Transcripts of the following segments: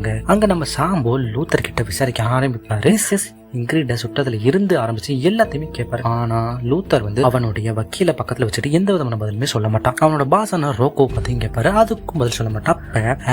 போறாங்க. அங்க நம்ம சாம்போ லூத்தர் கிட்ட விசாரிக்க ஆரம்பிப்பாரு. இங்கிரிட சுட்டதுல இருந்து ஆரம்பிச்சு எல்லாத்தையுமே கேட்பாரு. ஆனா லூத்தர் அவனுடைய வக்கீல பக்கத்துல வச்சுட்டு எந்த விதமான பதிலுமே சொல்ல மாட்டான். அவனோட பாசான ரோக்கோ பத்தியும் கேட்பாரு, அதுக்கும் பதில் சொல்ல மாட்டான்.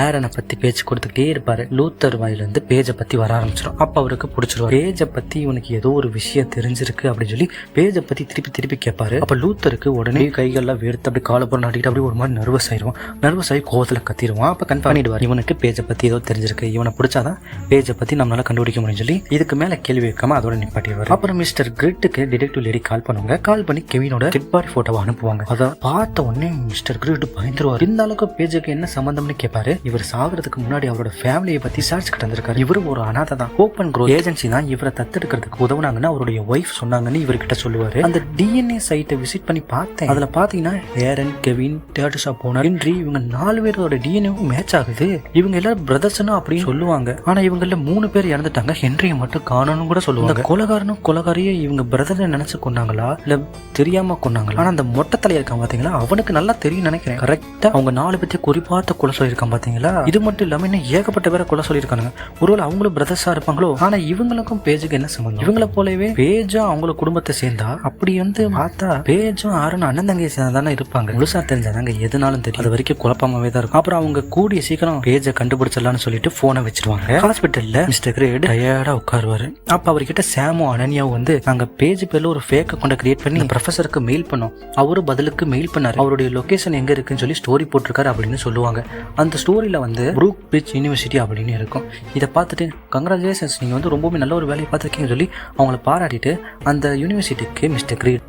ஆரனை பத்தி பேச்சு கொடுத்துக்கிட்டே இருப்பாரு. லூத்தர் வாயில இருந்து பேஜை பத்தி வர ஆரம்பிச்சிடும். அப்ப அவருக்கு பிடிச்சிருவாரு. பேஜை பத்தி இவனுக்கு ஏதோ ஒரு விஷயம் தெரிஞ்சிருக்கு அப்படின்னு சொல்லி பேஜை பத்தி திருப்பி கேட்பாரு. அப்ப லூத்தருக்கு உடனே கைகள்லாம் வேர்த்து அப்படி காலப்புறம் நாட்டிட்டு அப்படி ஒரு மாதிரி நர்வஸ் ஆகி கோவத்துல கத்திடுவான். அப்ப கன்ஃபார்ம் பண்ணிடுவார், இவனுக்கு பேஜை பத்தி ஏதோ தெரிஞ்சிருக்கு, இவனை பிடிச்சாதான் பேஜை பத்தி நம்மளால கண்டுபிடிக்க முடியும் சொல்லி இதுக்கு மேல கேள்வி அதோட நிப்பாட்டிடுவார். அப்புறம் மிஸ்டர் கிரிட்டுக்கு டிடெக்டிவ் லேடி கால் பண்ணுவாங்க. கால் பண்ணி கெவினோட டெட் பாடி போட்டோவை அனுப்புவாங்க. அதை பார்த்த உடனே மிஸ்டர் கிரிட் பயந்துருவார். இந்த அளவுக்கு பேஜுக்கு என்ன சம்பந்தம்னு கேட்பாரு. இவர் சாகிறதுக்கு முன்னாடி அவரோட ஃபேமிலியை பத்தி விசாரிச்சுக்கிட்டு வந்திருக்காரு. இவரு ஒரு அனாதை தான். ஓப்பன் க்ரோத் ஏஜென்சி தான் இவரை தத்தெடுக்கிறதுக்கு உதவுனாங்கன்னு அவருடைய ஒய்ஃப் சொன்னாங்கன்னு இவர்கிட்ட சொல்லுவாரு. அந்த டிஎன்ஏ சைட்டை விசிட் பண்ணி பார்த்தேன். அதுல பாத்தீங்கன்னா ஏரன், கெவின், டேட்டஸா போன ஹென்றி இவங்க 4 பேரோட டிஎன்ஏவும் மேட்ச் ஆகுது. இவங்க எல்லாரும் பிரதர்ஸ்னு அப்படின்னு சொல்லுவாங்க. ஆனா இவங்கள 3 பேர் இறந்துட்டாங்க. ஹென்ரியை மட்டும் காணணும் கூட சொல்லுவாங்க. கொலகாரனும் கொலகாரியே இவங்க பிரதரை நினைச்சு கொண்டாங்களா இல்ல தெரியாம கொண்டாங்களா? ஆனா அந்த மொட்டை தலையா இருக்கான் பாத்தீங்களா, அவனுக்கு நல்லா தெரியும் நினைக்கிறேன். கரெக்டா அவங்க 4 பேர்த்தையும் குறிப்பாத்த கொலை சொல்லியிருக்கான் பாத்தீங்களா. இது மட்டும் இல்லாம இன்னும் ஏகப்பட்ட பேரை கொலை சொல்லியிருக்காங்க. ஒருவேளை அவங்களும் பிரதர்ஸா இருப்பாங்களோ. ஆனா இவங்களுக்கும் பேஜுக்கு என்ன சம்பந்தம்? இவங்கள போலவே பேஜும் அவங்கள குடும்பத்தை சேர்ந்தா அப்படி பார்த்தா பேஜும் ஆரன் அண்ணன் தங்கையை சேர்ந்தா தானே இருப்பாங்க. முழுசா தெரிஞ்சாதாங்க எதுனாலும் தெரியும். அது வரைக்கும் குழப்பமாவே தான் இருக்கும். அப்புறம் அவங்க கூடிய சீக்கிரம் பேஜை கண்டுபிடிச்சிடலாம்னு சொல்லிட்டு போனை வச்சிருவாங்க. ஹாஸ்பிட்டல்ல மிஸ்டர் கிரேட் டயர்டா உட்காருவாரு. அப்ப அவர்கிட்ட சாமோ அனன்யாவும் நாங்க பேஜ் பேர்ல ஒரு ஃபேக் அக்கௌண்ட் கிரியேட் பண்ணி ப்ரொஃபஸருக்கு மெயில் பண்ணோம். அவரு பதிலுக்கு மெயில் பண்ணாரு. அவருடைய லொகேஷன் எங்க இருக்குன்னு சொல்லி ஸ்டோரி போட்டிருக்காரு அப்படின்னு சொல்லுவாங்க. அந்த ஸ்டோரியில ப்ரூக் பிரிட்ஜ் யூனிவர்சிட்டி அப்படின்னு இருக்கும். இதை பார்த்துட்டு கங்க்ராச்சுலேஷன்ஸ், நீங்க ரொம்பவே நல்ல ஒரு வேலையை பார்த்துருக்கீங்கன்னு சொல்லி அவங்கள பாராட்டிட்டு அந்த யூனிவர்சிட்டிக்கு மிஸ்டர் கிரேட்